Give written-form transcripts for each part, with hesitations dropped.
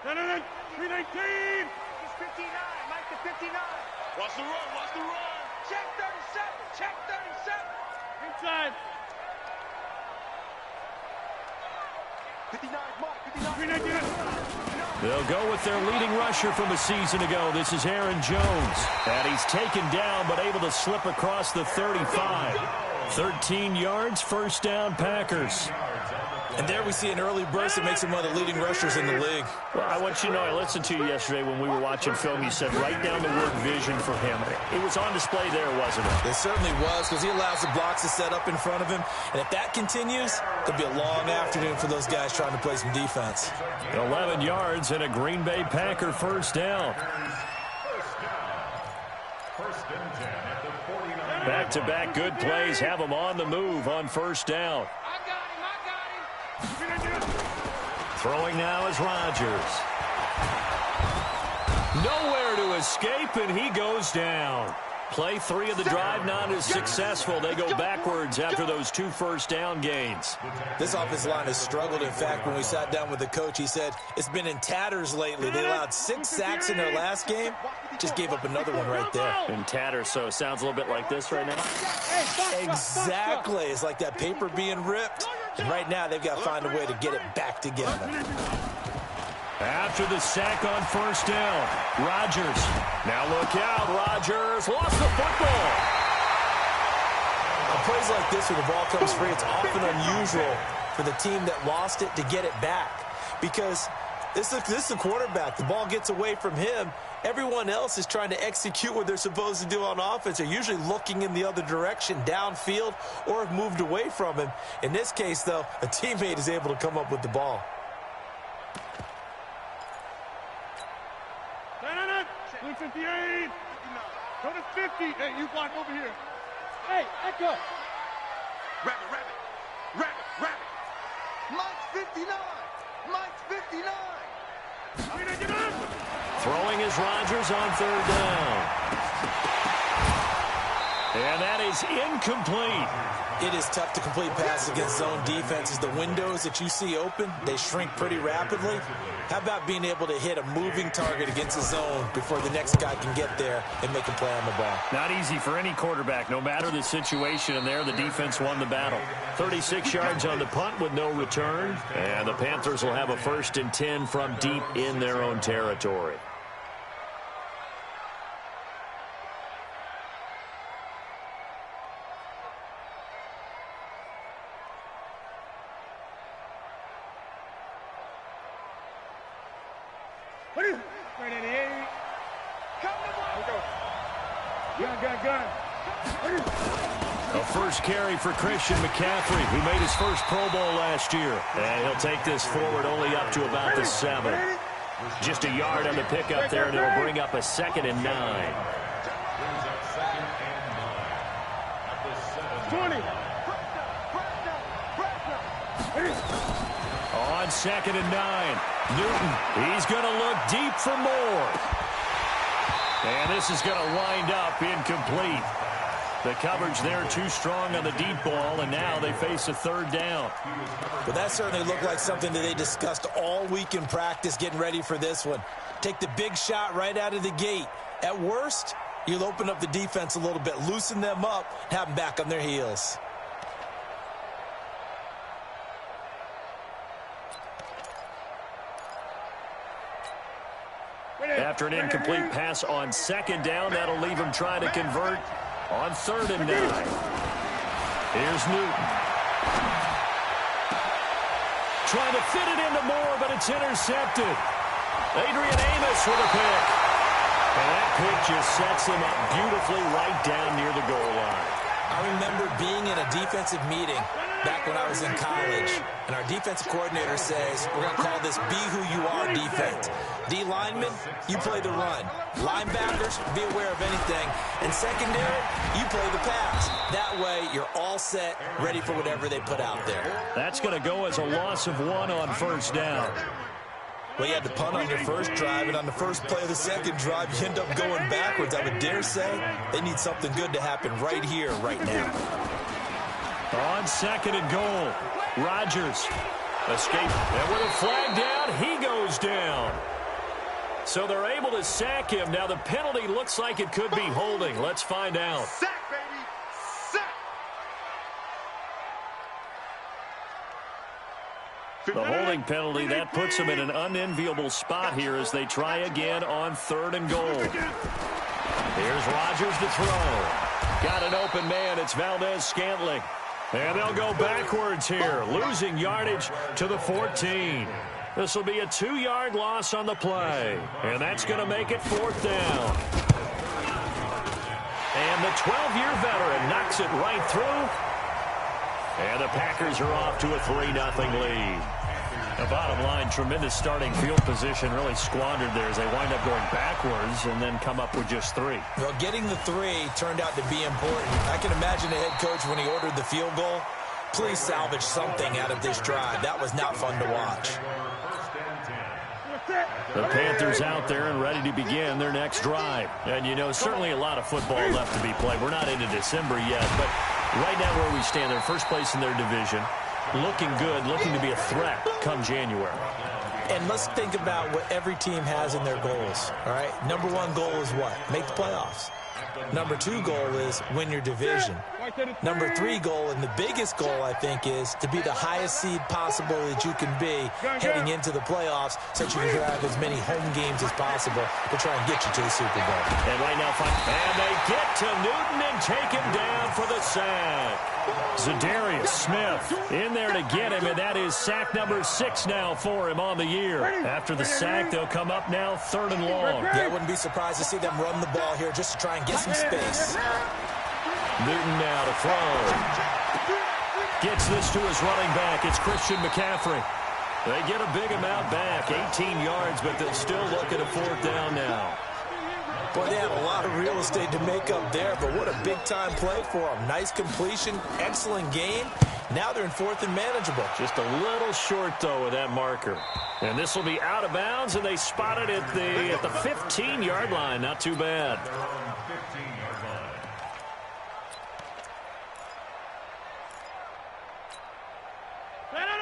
319. He's 59. Mike to 59. Watch the run. Watch the run. Check 37. Check 37. Inside. 59. Mark. 59. They'll go with their leading rusher from a season ago. This is Aaron Jones. And he's taken down but able to slip across the 35. 13 yards, first down, Packers. And there we see an early burst that makes him one of the leading rushers in the league. Well, I want you to know, I listened to you yesterday when we were watching film. You said right down the word vision for him. It was on display there, wasn't it? It certainly was, because he allows the blocks to set up in front of him. And if that continues, it'll be a long afternoon for those guys trying to play some defense. 11 yards and a Green Bay Packer first down. Back-to-back good plays have them on the move on first down. Throwing now is Rodgers. Nowhere to escape, and he goes down. Play 3 of the drive not as successful. They go backwards after those 2 first down gains. This offensive line has struggled. In fact, when we sat down with the coach, he said it's been in tatters lately. They allowed 6 sacks in their last game. Just gave up another one right there. In tatters, so it sounds a little bit like this right now. Exactly. It's like that paper being ripped. And right now, they've got to find a way to get it back together. After the sack on first down, Rodgers. Now look out, Rodgers lost the football. On plays like this where the ball comes free, it's often unusual for the team that lost it to get it back. Because this is the quarterback. The ball gets away from him. Everyone else is trying to execute what they're supposed to do on offense. They're usually looking in the other direction, downfield, or have moved away from him. In this case, though, a teammate is able to come up with the ball. 58. Go to 50. Hey, you block over here. Hey, Echo. Rabbit. Mike's 59. Mike's 59. Throwing is Rodgers on third down. And that is incomplete. It is tough to complete passes against zone defenses. The windows that you see open, they shrink pretty rapidly. How about being able to hit a moving target against the zone before the next guy can get there and make a play on the ball? Not easy for any quarterback, no matter the situation, and there the defense won the battle. 36 yards on the punt with no return, and the Panthers will have a 1st and 10 from deep in their own territory. A first carry for Christian McCaffrey, who made his first Pro Bowl last year. And he'll take this forward only up to about the 7. Just a yard on the pickup there, and it'll bring up a 2nd and 9. 20. On 2nd and 9, Newton, he's going to look deep for more. And this is going to wind up incomplete. The coverage there too strong on the deep ball, and now they face a 3rd down. But that certainly looked like something that they discussed all week in practice getting ready for this one. Take the big shot right out of the gate. At worst, you'll open up the defense a little bit, loosen them up, have them back on their heels. After an incomplete pass on 2nd down, that'll leave him trying to convert on 3rd and 9. Here's Newton. Trying to fit it into Moore, but it's intercepted. Adrian Amos with a pick. And that pick just sets him up beautifully right down near the goal line. I remember being in a defensive meeting back when I was in college, and our defensive coordinator says, we're going to call this be who you are defense. D linemen, you play the run. Linebackers, be aware of anything. And secondary, you play the pass. That way, you're all set, ready for whatever they put out there. That's going to go as a loss of 1 on 1st down. Well, you had to punt on your first drive, and on the first play of the second drive, you end up going backwards. I would dare say they need something good to happen right here, right now. On 2nd and goal, Rodgers escape. And with a flag down, he goes down. So they're able to sack him. Now the penalty looks like it could be holding. Let's find out. Sack, baby. Sack. The holding penalty, that puts them in an unenviable spot here as they try again on 3rd and goal. Here's Rodgers to throw. Got an open man. It's Valdez-Scantling. And they'll go backwards here, losing yardage to the 14. This will be a 2-yard loss on the play. And that's going to make it 4th down. And the 12-year veteran knocks it right through. And the Packers are off to a 3-0 lead. The bottom line, tremendous starting field position, really squandered there as they wind up going backwards and then come up with just 3. Well, getting the 3 turned out to be important. I can imagine the head coach when he ordered the field goal. Please salvage something out of this drive. That was not fun to watch. The Panthers out there and ready to begin their next drive. And, you know, certainly a lot of football left to be played. We're not into December yet, but right now where we stand, they're first place in their division. Looking good, looking to be a threat come January. And let's think about what every team has in their goals, all right? Number 1 goal is what? Make the playoffs. Number 2 goal is win your division. Number 3 goal, and the biggest goal, I think, is to be the highest seed possible that you can be heading into the playoffs so that you can have as many home games as possible to try and get you to the Super Bowl. And right now, and they get to Newton and take him down for the sack. Zadarius Smith in there to get him, and that is sack number 6 now for him on the year. After the sack, they'll come up now 3rd and long. Yeah, I wouldn't be surprised to see them run the ball here just to try and get some space. Newton now to throw. Gets this to his running back. It's Christian McCaffrey. They get a big amount back, 18 yards, but they'll still look at a 4th down now. Boy, they have a lot of real estate to make up there, but what a big-time play for them. Nice completion, excellent game. Now they're in 4th and manageable. Just a little short, though, with that marker. And this will be out of bounds, and they spot it at the 15-yard line. Not too bad.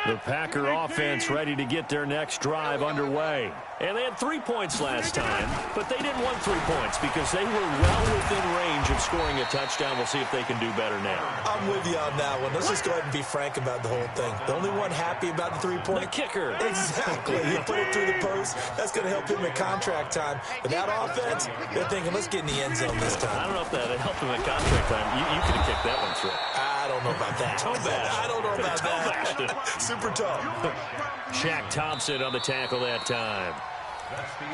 The Packer offense ready to get their next drive underway. And they had 3 points last time, but they didn't want 3 points because they were well within range of scoring a touchdown. We'll see if they can do better now. I'm with you on that one. Let's just go ahead and be frank about the whole thing. The only one happy about the 3-point? The kicker. Exactly. He put it through the post. That's going to help him in contract time. But that offense, they're thinking, let's get in the end zone this time. I don't know if that helped him in contract time. You could have kicked that one through. I don't know about that. I don't know about that. Super tough. Shaq Thompson on the tackle that time.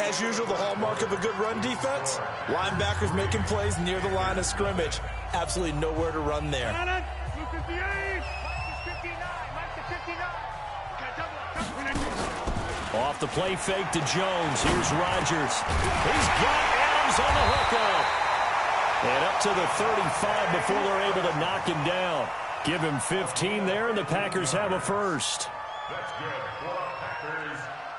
As usual, the hallmark of a good run defense, linebackers making plays near the line of scrimmage. Absolutely nowhere to run there. Off the play fake to Jones. Here's Rodgers. He's got Adams on the hookup. And up to the 35 before they're able to knock him down. Give him 15 there, and the Packers have a first.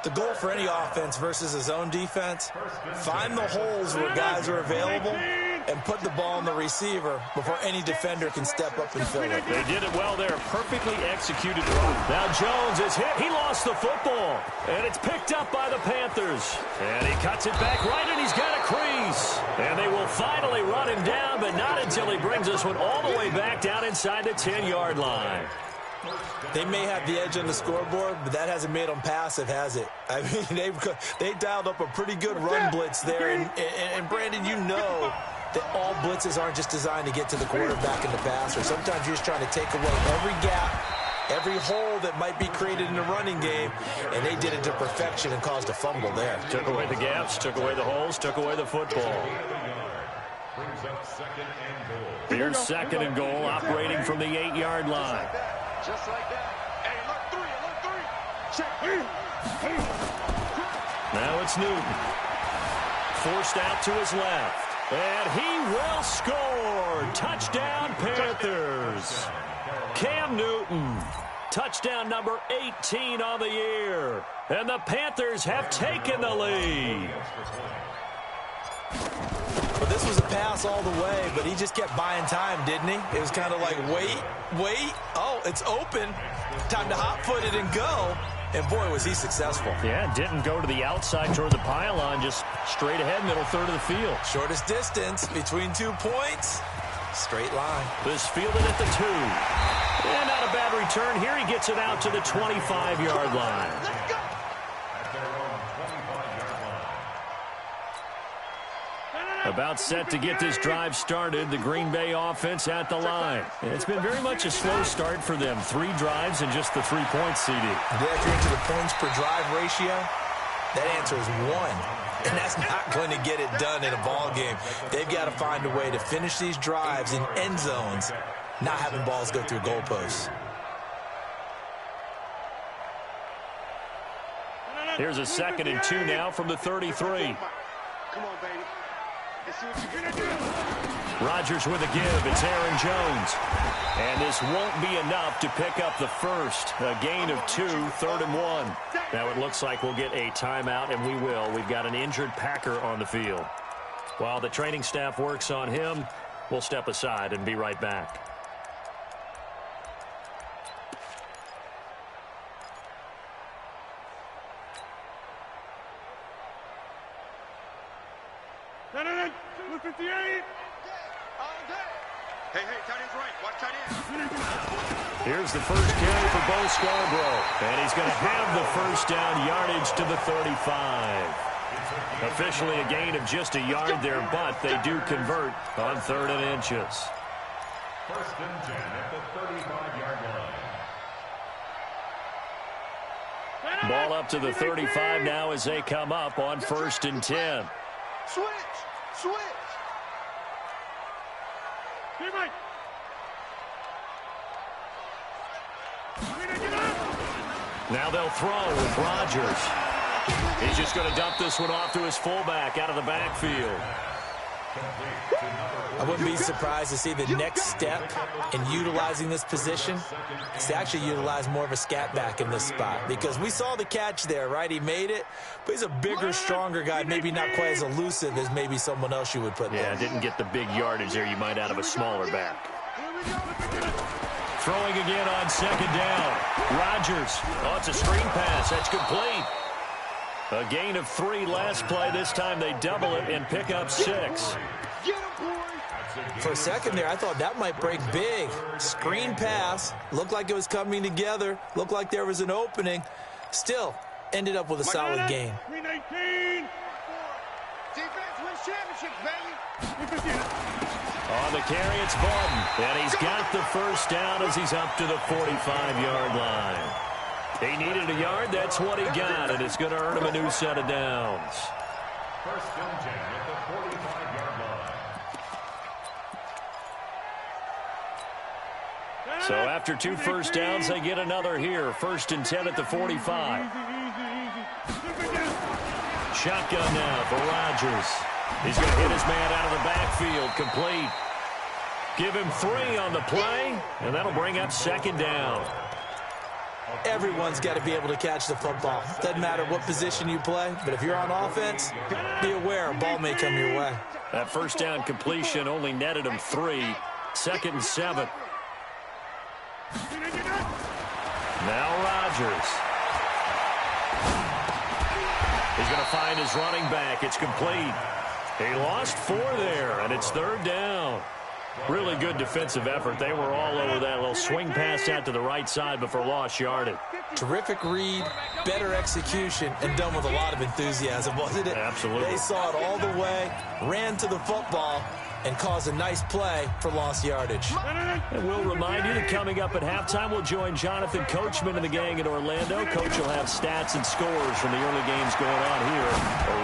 The goal for any offense versus a zone defense, find the holes where guys are available and put the ball on the receiver before any defender can step up and fill it. They did it well there. Perfectly executed run. Now Jones is hit. He lost the football. And it's picked up by the Panthers. And he cuts it back right, and he's got a crease. And they will finally run him down, but not until he brings this one all the way back down inside the 10-yard line. They may have the edge on the scoreboard, but that hasn't made them passive, has it? I mean, they dialed up a pretty good run blitz there. And Brandon, you know that all blitzes aren't just designed to get to the quarterback and the passer. Sometimes you're just trying to take away every gap, every hole that might be created in the running game, and they did it to perfection and caused a fumble there. Took away the gaps, took away the holes, took away the football. Here's 2nd and goal, operating from the 8-yard line. Just like that. Hey, look 3. Check. Now it's Newton. Forced out to his left. And he will score. Touchdown, Panthers. Cam Newton. Touchdown number 18 on the year. And the Panthers have taken the lead. Well, this was a pass all the way, but he just kept buying time, didn't he? It was kind of like, wait. Oh, it's open. Time to hot-foot it and go. And boy, was he successful. Yeah, didn't go to the outside toward the pylon, just straight ahead, middle third of the field. Shortest distance between 2 points. Straight line. This fielded at the 2. And not a bad return here. He gets it out to the 25-yard line. Let's go. About set to get this drive started, the Green Bay offense at the line. And it's been very much a slow start for them. 3 drives and just the 3 points, CD. Yeah, if you're into the points per drive ratio, that answer is 1. And that's not going to get it done in a ball game. They've got to find a way to finish these drives in end zones, not having balls go through goalposts. Here's a 2nd and 2 now from the 33. Come on, baby. Let's see what you're going to do. Rodgers with a give. It's Aaron Jones. And this won't be enough to pick up the first. A gain of 2, 3rd and 1. Now it looks like we'll get a timeout, and we will. We've got an injured Packer on the field. While the training staff works on him, we'll step aside and be right back. Number 58. Hey, tight end's right. Watch tight end. Here's the first carry for Bo Scarborough. And he's going to have the first down, yardage to the 35. Officially a gain of just a yard there, but they do convert on 3rd and inches. 1st and 10 at the 35-yard line. Ball up to the 35 now as they come up on 1st and 10. Switch. Hey, Mike. Now they'll throw with Rodgers. He's just going to dump this one off to his fullback out of the backfield. I wouldn't be surprised to see the next step in utilizing this position is to actually utilize more of a scat back in this spot, because we saw the catch there, right? He made it, but he's a bigger, stronger guy, maybe not quite as elusive as maybe someone else you would put there. Yeah, didn't get the big yardage there you might out of a smaller back. Throwing again on 2nd down. Rodgers. Oh, it's a screen pass. That's complete. A gain of 3 last play. This time they double it and pick up 6. For a second there, I thought that might break big. Screen pass. Looked like it was coming together. Looked like there was an opening. Still, ended up with a solid gain. 319. Defense wins championships, baby. On the carry, it's Baldwin. And he's got the first down as he's up to the 45-yard line. He needed a yard. That's what he got, and it's going to earn him a new set of downs. 1st and 10 at the 45-yard line. So after 2 first downs, they get another here. 1st and 10 at the 45. Shotgun now for Rodgers. He's going to hit his man out of the backfield. Complete. Give him 3 on the play, and that'll bring up 2nd down. Everyone's got to be able to catch the football. Doesn't matter what position you play, but if you're on offense, be aware a ball may come your way. That first down completion only netted him 3. 2nd and 7. Now Rodgers. He's going to find his running back. It's complete. He lost 4 there, and it's 3rd down. Really good defensive effort. They were all over that little swing pass out to the right side before lost yardage. Terrific read, better execution, and done with a lot of enthusiasm, wasn't it? Absolutely. They saw it all the way, ran to the football, and caused a nice play for lost yardage. And we'll remind you that coming up at halftime, we'll join Jonathan Coachman and the gang in Orlando. Coach will have stats and scores from the early games going on here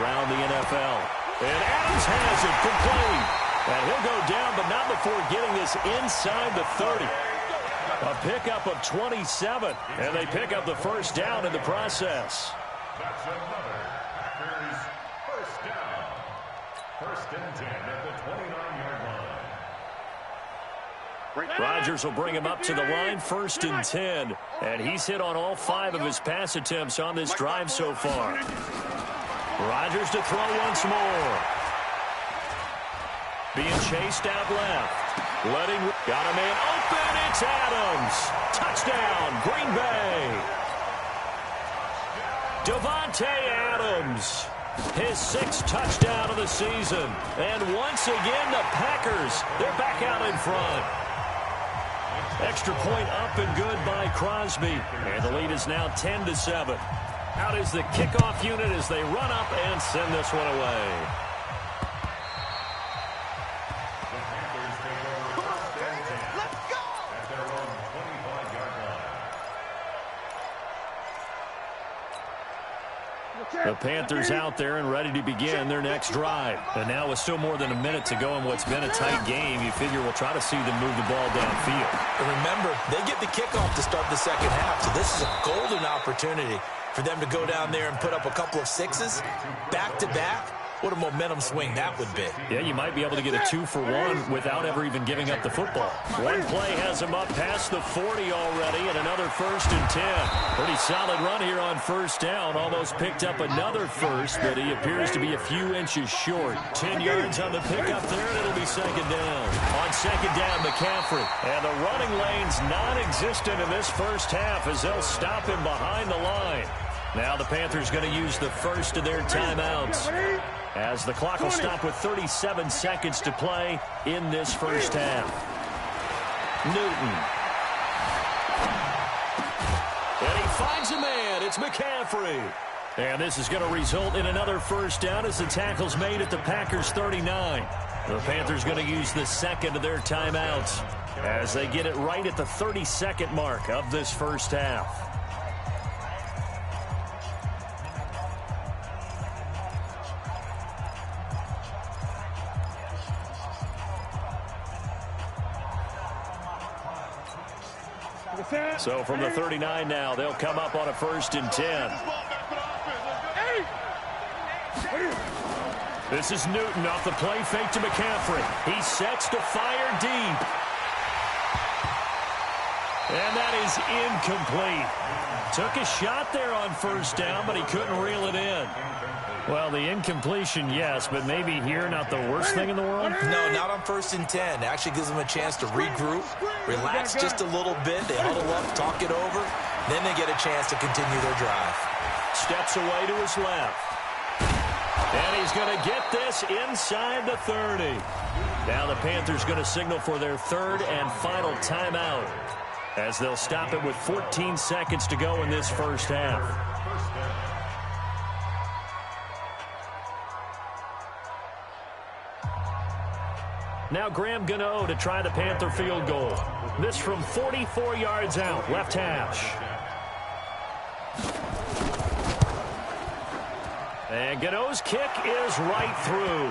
around the NFL. And Adams has it complete. And he'll go down, but not before getting this inside the 30. A pickup of 27, and they pick up the first down in the process. That's another Packers first down. 1st and 10 at the 29-yard line. Rodgers will bring him up to the line, 1st and 10. And he's hit on all 5 of his pass attempts on this drive so far. Rodgers to throw once more. Being chased out left. Got a man open. It's Adams. Touchdown, Green Bay. Davante Adams. His 6th touchdown of the season. And once again, the Packers, they're back out in front. Extra point up and good by Crosby. And the lead is now 10-7. Out is the kickoff unit as they run up and send this one away. The Panthers out there and ready to begin their next drive. And now with still more than a minute to go in what's been a tight game, you figure we'll try to see them move the ball downfield. And remember, they get the kickoff to start the second half, so this is a golden opportunity for them to go down there and put up a couple of 6s back-to-back. What a momentum swing that would be. Yeah, you might be able to get a 2-for-1 without ever even giving up the football. One play has him up past the 40 already, and another 1st and 10. Pretty solid run here on 1st down. Almost picked up another first, but he appears to be a few inches short. 10 yards on the pickup there, and it'll be 2nd down. On 2nd down, McCaffrey. And the running lane's non-existent in this first half as they'll stop him behind the line. Now the Panthers going to use the first of their timeouts, as the clock will stop with 37 seconds to play in this first half. Newton. And he finds a man. It's McCaffrey. And this is going to result in another 1st down as the tackle's made at the Packers' 39. The Panthers going to use the 2nd of their timeouts as they get it right at the 32nd mark of this first half. So from the 39 now, they'll come up on a 1st and 10. This is Newton off the play fake to McCaffrey. He sets to fire deep. And that is incomplete. Took a shot there on 1st down, but he couldn't reel it in. Well, the incompletion, yes, but maybe here not the worst thing in the world? No, not on 1st and 10. It actually gives them a chance to regroup, relax just a little bit. They huddle up, talk it over. Then they get a chance to continue their drive. Steps away to his left. And he's going to get this inside the 30. Now the Panthers going to signal for their 3rd and final timeout, as they'll stop it with 14 seconds to go in this first half. Now Graham Gano to try the Panther field goal. This from 44 yards out, left hash. And Gano's kick is right through.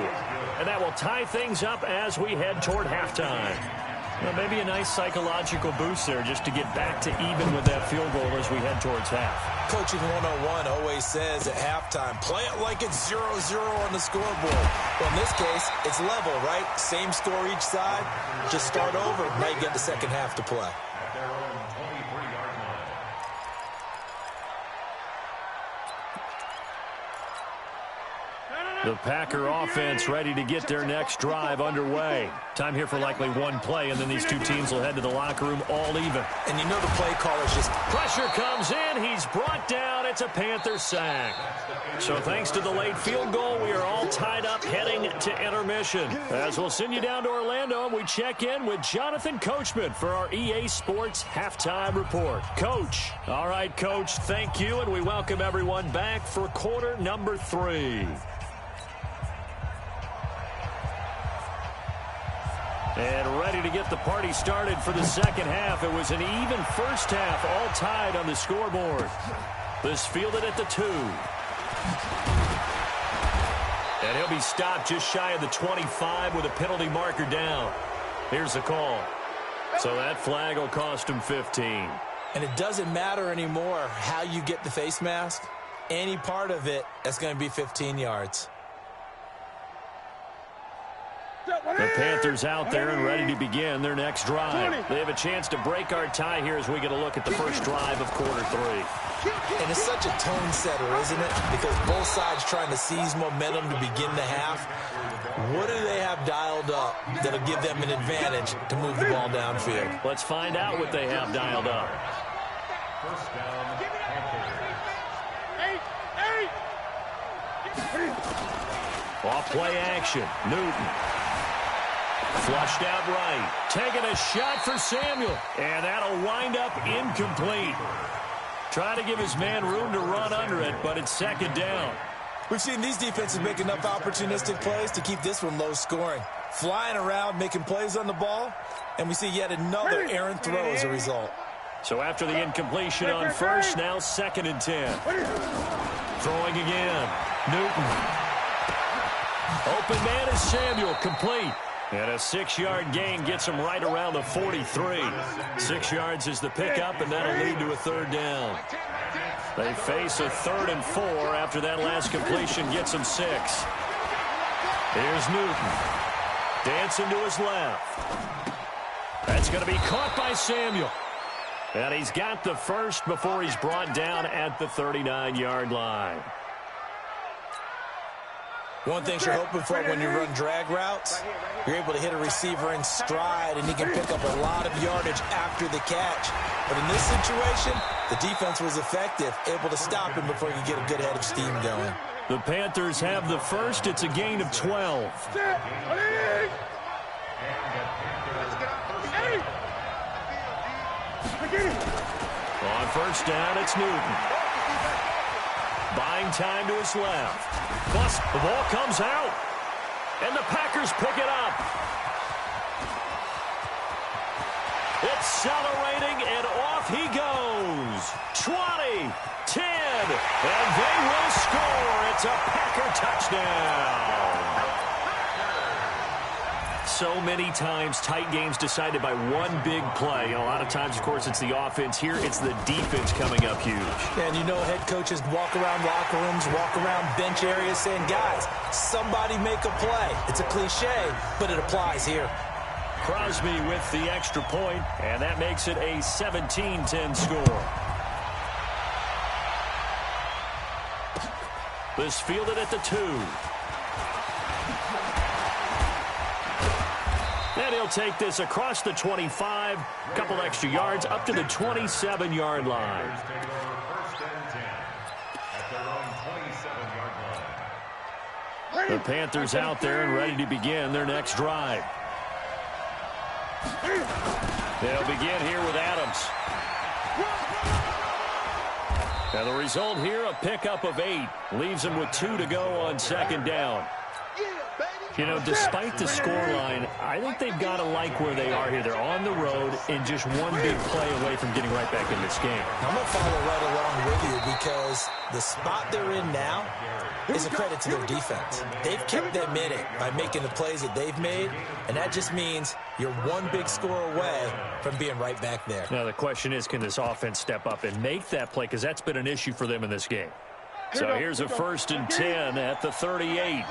And that will tie things up as we head toward halftime. Well, maybe a nice psychological boost there just to get back to even with that field goal as we head towards half. Coaching 101 always says at halftime, play it like it's 0-0 on the scoreboard. Well, in this case, it's level, right? Same score each side. Just start over. Now you get the second half to play. The Packer offense ready to get their next drive underway. Time here for likely one play, and then these two teams will head to the locker room all even. And you know the play caller's just... Pressure comes in. He's brought down. It's a Panther sack. So thanks to the late field goal, we are all tied up heading to intermission. As we'll send you down to Orlando, and we check in with Jonathan Coachman for our EA Sports Halftime Report. Coach. All right, Coach, thank you, and we welcome everyone back for quarter number 3. And ready to get the party started for the second half. It was an even first half, all tied on the scoreboard. This fielded at the 2. And he'll be stopped just shy of the 25 with a penalty marker down. Here's the call. So that flag will cost him 15. And it doesn't matter anymore how you get the face mask. Any part of it, that's going to be 15 yards. The Panthers out there and ready to begin their next drive. They have a chance to break our tie here as we get a look at the first drive of quarter 3. And it's such a tone setter, isn't it? Because both sides trying to seize momentum to begin the half. What do they have dialed up that'll give them an advantage to move the ball downfield? Let's find out what they have dialed up. First down, Off play action. Newton. Flushed out right. Taking a shot for Samuel. And that'll wind up incomplete. Trying to give his man room to run under it, but it's second down. We've seen these defenses make enough opportunistic plays to keep this one low scoring. Flying around, making plays on the ball, and we see yet another errant throw as a result. So after the incompletion on first, now 2nd and 10. Throwing again. Newton. Open man is Samuel, complete. And a 6-yard gain gets him right around the 43. 6 yards is the pickup, and that'll lead to a 3rd down. They face a 3rd and 4 after that last completion gets him 6. Here's Newton. Dancing to his left. That's going to be caught by Samuel. And he's got the first before he's brought down at the 39-yard line. One thing you're hoping for when you run drag routes, you're able to hit a receiver in stride, and he can pick up a lot of yardage after the catch. But in this situation, the defense was effective, able to stop him before he could get a good head of steam going. The Panthers have the first. It's a gain of 12. On first down, it's Newton. Buying time to his left. Plus, the ball comes out. And the Packers pick it up. Accelerating, and off he goes. 20, 10, and they will score. It's a Packer touchdown. So many times, tight games decided by one big play. A lot of times, of course, it's the offense. Here, it's the defense coming up huge. And you know, head coaches walk around locker rooms, walk around bench areas saying, guys, somebody make a play. It's a cliche, but it applies here. Crosby with the extra point, and that makes it a 17-10 score. This fielded at the 2. And he'll take this across the 25, a couple extra yards, up to the 27-yard line. The Panthers out there and ready to begin their next drive. They'll begin here with Adams. Now the result here, a pickup of 8. Leaves them with 2 to go on 2nd down. You know, despite the scoreline, I think they've got to like where they are here. They're on the road and just one big play away from getting right back in this game. I'm going to follow right along with you because the spot they're in now is a credit to their defense. They've kept them in it by making the plays that they've made, and that just means you're one big score away from being right back there. Now the question is, can this offense step up and make that play? Because that's been an issue for them in this game. So here's a 1st and 10 at the 38.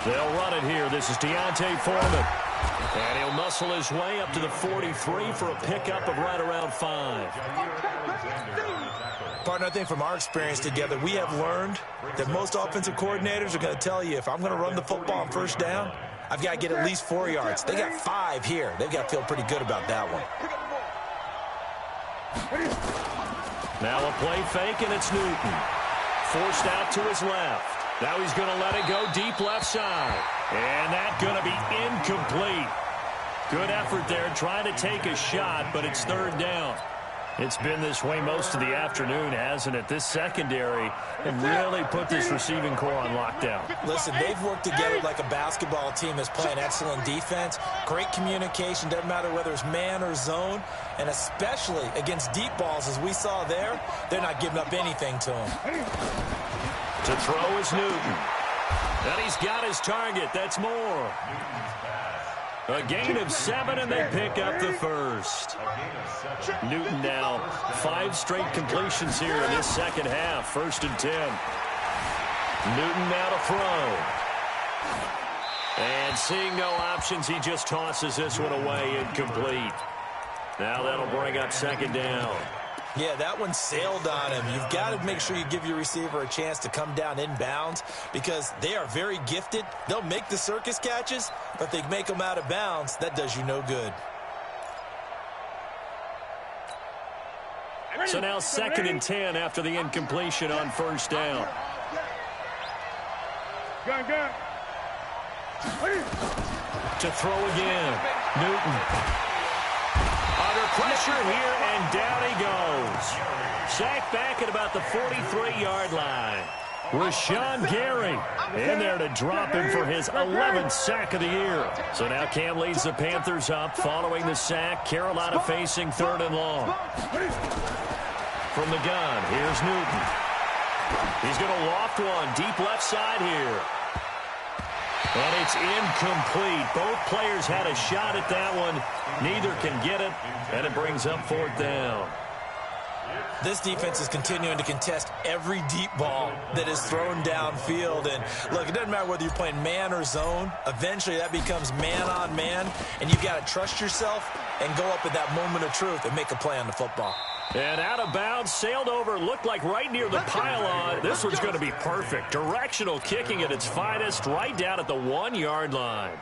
They'll run it here. This is Deontay Foreman. And he'll muscle his way up to the 43 for a pickup of right around 5. Partner, I think from our experience together, we have learned that most offensive coordinators are going to tell you, if I'm going to run the football on first down, I've got to get at least 4 yards. They got 5 here. They've got to feel pretty good about that one. Now a play fake, and it's Newton. Forced out to his left. Now he's going to let it go deep left side. And that's going to be incomplete. Good effort there, trying to take a shot, but it's 3rd down. It's been this way most of the afternoon, hasn't it? This secondary can really put this receiving core on lockdown. Listen, they've worked together like a basketball team that's playing excellent defense. Great communication, doesn't matter whether it's man or zone. And especially against deep balls, as we saw there, they're not giving up anything to them. To throw is Newton. And he's got his target. That's more. A gain of 7, and they pick up the first. Newton now 5 straight completions here in this second half. 1st and 10. Newton now to throw. And seeing no options, he just tosses this one away, incomplete. Now that'll bring up 2nd down. Yeah, that one sailed on him. You've got to make sure you give your receiver a chance to come down inbounds because they are very gifted. They'll make the circus catches, but if they make them out of bounds, that does you no good. So now 2nd and 10 after the incompletion on first down. Gun. To throw again. Newton. Under pressure here, and down he goes. Sacked back at about the 43-yard line. Rashawn Gary in there to drop him for his 11th sack of the year. So now Cam leads the Panthers up following the sack. Carolina facing 3rd and long. From the gun, here's Newton. He's going to loft one deep left side here. And it's incomplete. Both players had a shot at that one. Neither can get it, and it brings up 4th down. This defense is continuing to contest every deep ball that is thrown downfield. And, look, it doesn't matter whether you're playing man or zone. Eventually, that becomes man-on-man, and you've got to trust yourself and go up at that moment of truth and make a play on the football. And out of bounds, sailed over, looked like right near the pylon. This one's going to be perfect. Directional kicking at its finest, right down at the 1-yard line.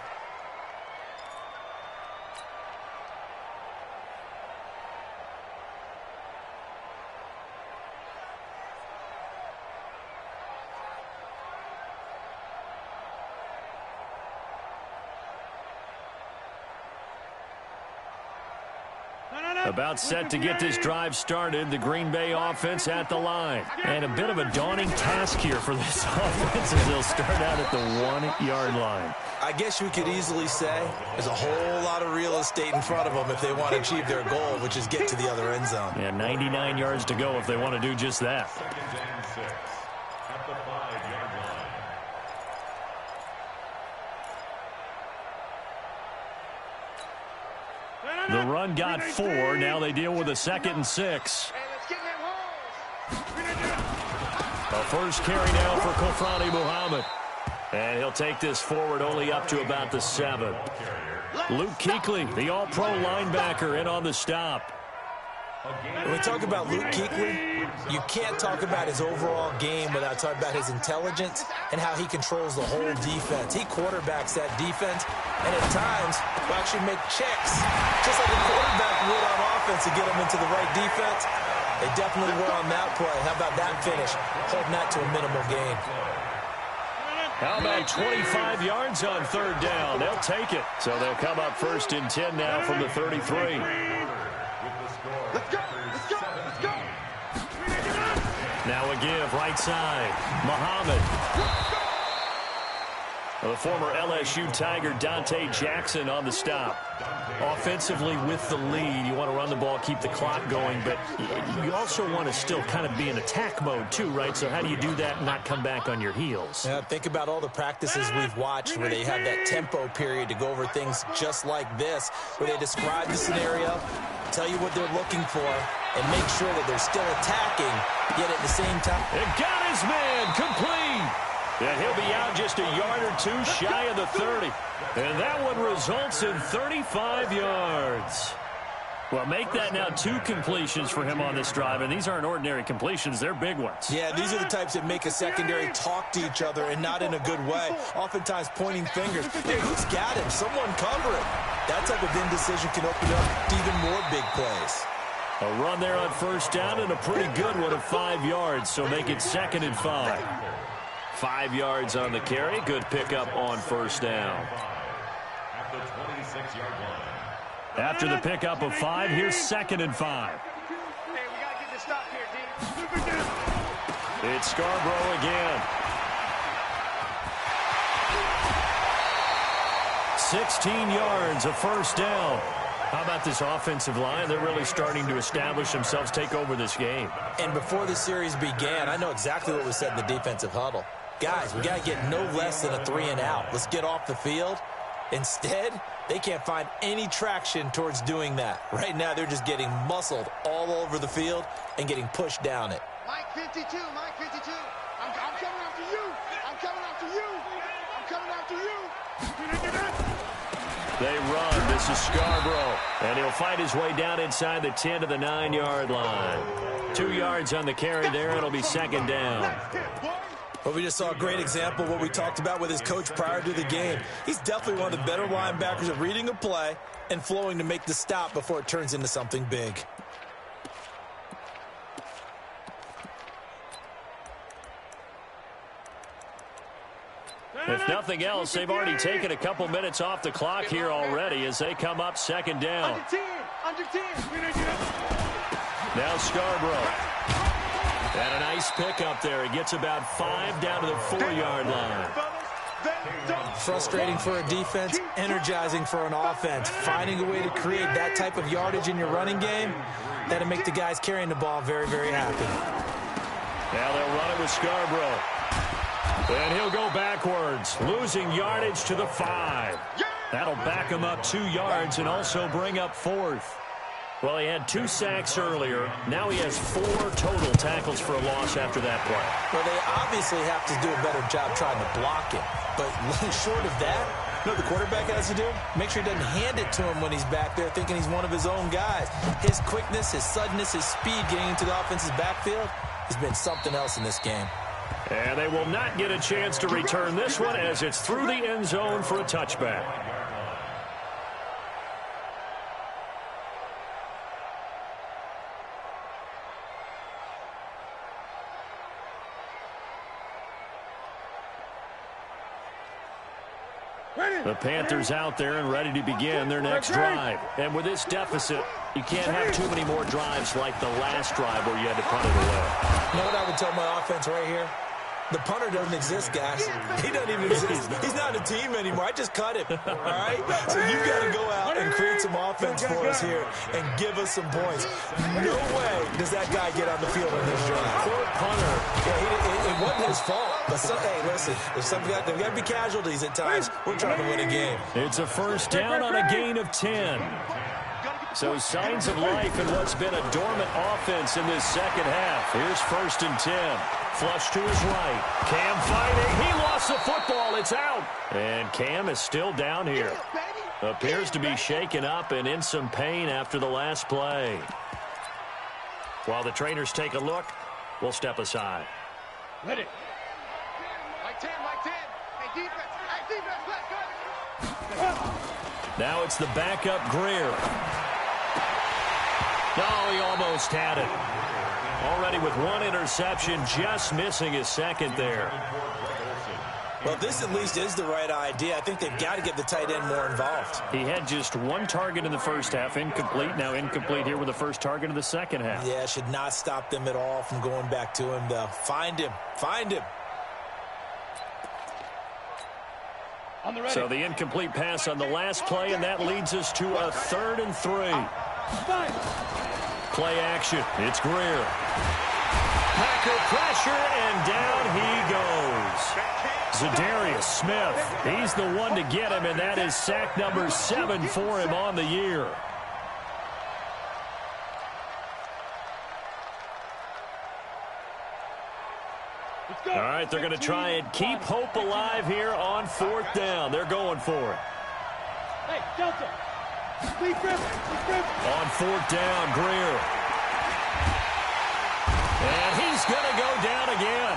About set to get this drive started, the Green Bay offense at the line. And a bit of a daunting task here for this offense as they'll start out at the 1-yard line. I guess we could easily say there's a whole lot of real estate in front of them if they want to achieve their goal, which is get to the other end zone. Yeah, 99 yards to go if they want to do just that. 2nd and 6 at the 5-yard line. The run got 4. Now they deal with a 2nd and 6. A first carry now for Kofrani Muhammad. And he'll take this forward only up to about the 7. Luke Kuechly, the all-pro linebacker, in on the stop. When we talk about Luke Kuechly, you can't talk about his overall game without talking about his intelligence and how he controls the whole defense. He quarterbacks that defense, and at times will actually make checks, just like a quarterback would on offense to get them into the right defense. They definitely were on that play. How about that finish? Holding that to a minimal gain. How about 25 yards on 3rd down? They'll take it. So they'll come up 1st and 10 now from the 33. Now a give, right side. Muhammad. The former LSU Tiger Dante Jackson on the stop. Offensively with the lead, you want to run the ball, keep the clock going, but you also want to still kind of be in attack mode too, right? So how do you do that and not come back on your heels? Yeah, think about all the practices we've watched where they have that tempo period to go over things just like this, where they describe the scenario, tell you what they're looking for, and make sure that they're still attacking, yet at the same time. It got his man complete. And he'll be out just a yard or 2 shy of the 30. And that one results in 35 yards. Well, make that now 2 completions for him on this drive. And these aren't ordinary completions. They're big ones. Yeah, these are the types that make a secondary talk to each other and not in a good way. Oftentimes pointing fingers. Hey, who's got him? Someone cover it. That type of indecision can open up to even more big plays. A run there on 1st down and a pretty good one of 5 yards. So make it 2nd and 5. 5 yards on the carry. Good pickup on 1st down. At the 26-yard line. After the pickup of 5, here's 2nd and 5. Hey, we got to get this stop here, D. It's Scarborough again. 16 yards, a 1st down. How about this offensive line? They're really starting to establish themselves, take over this game. And before the series began, I know exactly what was said in the defensive huddle. Guys, we got to get no less than a 3 and out. Let's get off the field. Instead, they can't find any traction towards doing that. Right now, they're just getting muscled all over the field and getting pushed down it. Mike 52, Mike 52. I'm coming after you. I'm coming after you. I'm coming after you. They run. This is Scarborough. And he'll fight his way down inside the 10 to the 9-yard line. 2 yards on the carry there. It'll be 2nd down. Well, we just saw a great example of what we talked about with his coach prior to the game. He's definitely one of the better linebackers at reading a play and flowing to make the stop before it turns into something big. If nothing else, they've already taken a couple minutes off the clock here already as they come up second down. Under 10. Now Scarborough. And a nice pick up there. He gets about 5 down to the 4-yard line. Frustrating for a defense, energizing for an offense. Finding a way to create that type of yardage in your running game, that'll make the guys carrying the ball very, very happy. Now they'll run it with Scarborough. And he'll go backwards, losing yardage to the 5. That'll back him up 2 yards and also bring up 4th. Well, he had 2 sacks earlier. Now he has 4 total tackles for a loss after that play. Well, they obviously have to do a better job trying to block him. But short of that, you know what the quarterback has to do? Make sure he doesn't hand it to him when he's back there thinking he's one of his own guys. His quickness, his suddenness, his speed getting into the offense's backfield has been something else in this game. And they will not get a chance to return this one as it's through the end zone for a touchback. The Panthers out there and ready to begin their next drive. And with this deficit, you can't have too many more drives like the last drive where you had to punt it away. You know what I would tell my offense right here? The punter doesn't exist, guys. He doesn't even exist. He's not a team anymore. I just cut him, all right? So you've got to go out and create some offense for us here and give us some points. No way does that guy get on the field in this drive. Poor punter. Yeah, it wasn't his fault. But hey, listen, there's got to be casualties at times. We're trying to win a game. It's a first down on a gain of 10. So signs of life in what's been a dormant offense in this second half. Here's 1st and 10. Flush to his right. Cam fighting. He lost the football. It's out. And Cam is still down here. Appears to be shaken up and in some pain after the last play. While the trainers take a look, we'll step aside. Ready. Like 10. Hey, defense, let's go. Now it's the backup Greer. No, he almost had it. Already with 1 interception, just missing his 2nd there. Well, this at least is the right idea. I think they've got to get the tight end more involved. He had just 1 target in the first half, incomplete. Now incomplete here with the first target of the second half. Yeah, should not stop them at all from going back to him, though. Find him. So the incomplete pass on the last play, and that leads us to a 3rd and 3. Play action. It's Greer. Packer pressure, and down he goes. Zadarius Smith. He's the one to get him, and that is sack number 7 for him on the year. All right, they're going to try and keep hope alive here on 4th down. They're going for it. Hey, Delta. On 4th down, Greer. And he's going to go down again.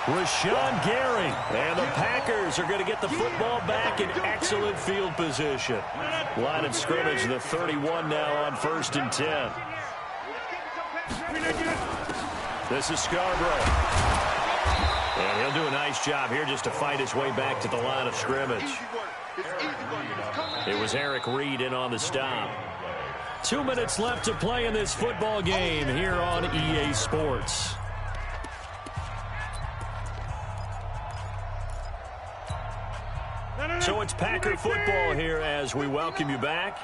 Rashawn Gary. And the Packers are going to get the football back in excellent field position. Line of scrimmage, the 31 now on 1st and 10. This is Scarborough. And he'll do a nice job here just to fight his way back to the line of scrimmage. It was Eric Reed in on the stop. 2 minutes left to play in this football game here on EA Sports. So it's Packer football here as we welcome you back.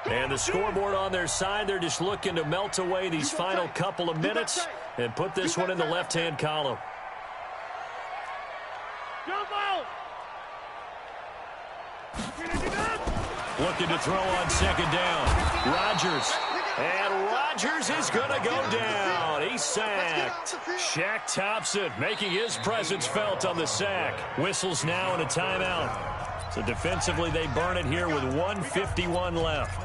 And the scoreboard on their side, they're just looking to melt away these final couple of minutes and put this one in the left-hand column. Looking to throw on 2nd down. Rodgers. And Rodgers is going to go down. He's sacked. Shaq Thompson making his presence felt on the sack. Whistles now and a timeout. So defensively, they burn it here with 1:51 left.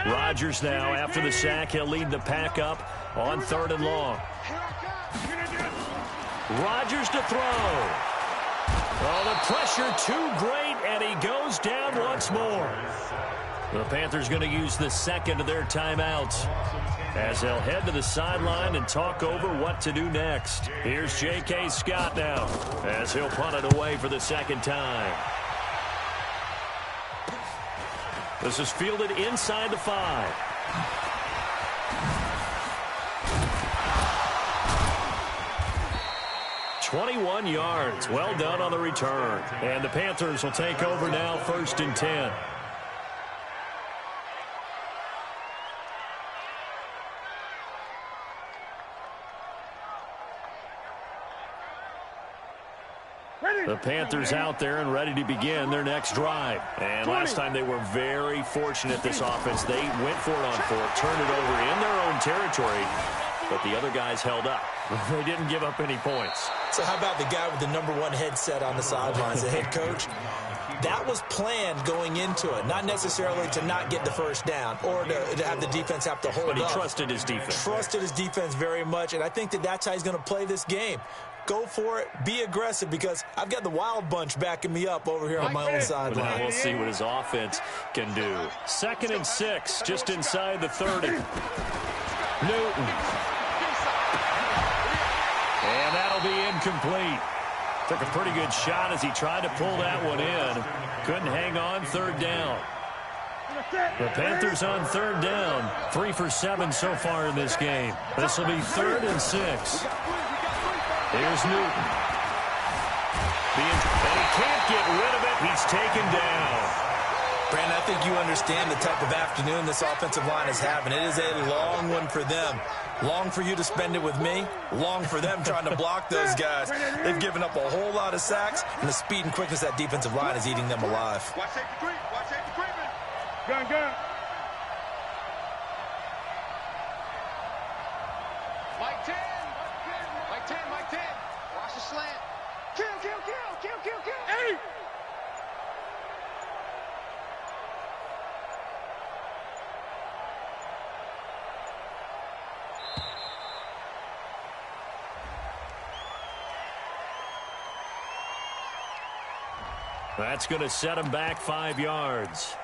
Rodgers now, after the sack, he'll lead the pack up on 3rd and long. Rodgers to throw. Oh, the pressure too great, and he goes down once more. The Panthers going to use the 2nd of their timeouts. as they'll head to the sideline and talk over what to do next. Here's J.K. Scott now as he'll punt it away for the second time. This is fielded inside the 5. "21 yards. Well done on the return. And the Panthers will take over now, 1st and 10. The Panthers out there and ready to begin their next drive. And last time they were very fortunate, this offense. They went for it on 4th, turned it over in their own territory, but the other guys held up. They didn't give up any points. So how about the guy with the #1 headset on the sidelines, the head coach? That was planned going into it, not necessarily to not get the first down or to have the defense have to hold up. But he trusted his defense. Trusted his defense very much, and I think that's how he's going to play this game. Go for it. Be aggressive, because I've got the Wild Bunch backing me up over here on my own sideline. Well, we'll see what his offense can do. 2nd and 6, just inside the 30. Newton. And that'll be incomplete. Took a pretty good shot as he tried to pull that one in. Couldn't hang on, 3rd down. The Panthers on 3rd down. 3 for 7 so far in this game. This will be 3rd and 6. Here's Newton. And he can't get rid of it. He's taken down. Brandon, I think you understand the type of afternoon this offensive line is having. It is a long one for them. Long for you to spend it with me. Long for them trying to block those guys. They've given up a whole lot of sacks, and the speed and quickness of that defensive line is eating them alive. Watch safety creep. Watch safety creeping. Gun. Mike 10. Mike 10. Watch the slant. Kill. Hey! That's going to set him back 5 yards.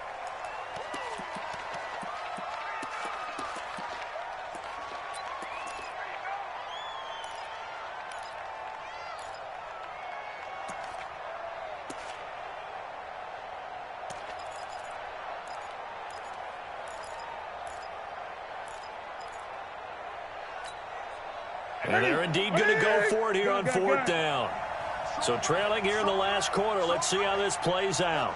And they're indeed going to go for it here on 4th down. So trailing here in the last quarter. Let's see how this plays out.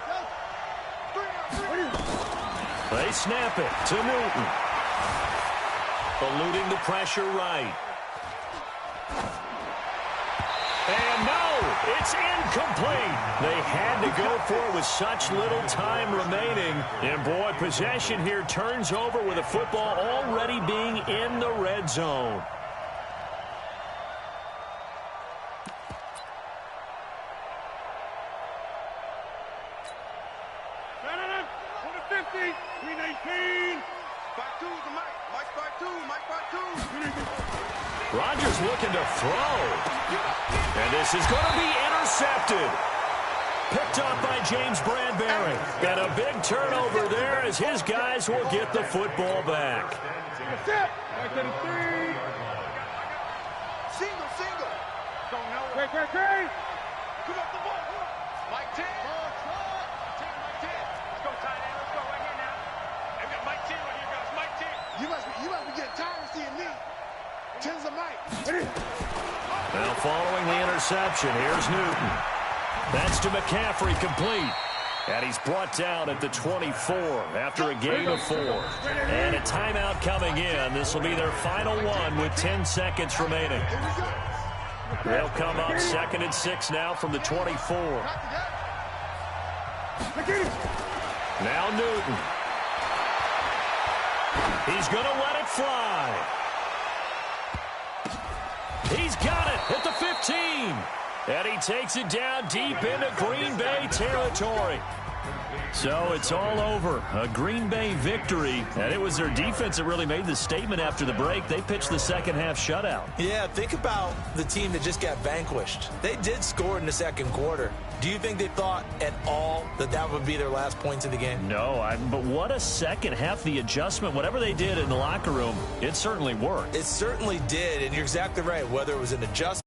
They snap it to Newton. Eluding the pressure right. And no, it's incomplete. They had to go for it with such little time remaining. And boy, possession here turns over with the football already being in the red zone. Rodgers looking to throw. And this is going to be intercepted. Picked up by James Bradbury. And a big turnover there as his guys will get the football back. Single. Great. Come up the ball. Mike 10. Mike 10. Let's go, tight end. Let's go right here now. I've got Mike 10 right here, guys. Mike 10. You must be getting tired of seeing me. 10's a Mike. Now following the interception, here's Newton. That's to McCaffrey, complete. And he's brought down at the 24 after a gain of 4. And a timeout coming in. This will be their final one with 10 seconds remaining. They'll come up 2nd and 6 now from the 24. Now Newton. He's going to let it fly. He's got it at the 15. And he takes it down deep into Green Bay territory. So it's all over. A Green Bay victory, and it was their defense that really made the statement after the break. They pitched the second-half shutout. Yeah, think about the team that just got vanquished. They did score in the second quarter. Do you think they thought at all that that would be their last points of the game? No, but what a second half. The adjustment, whatever they did in the locker room, it certainly worked. It certainly did, and you're exactly right. Whether it was an adjustment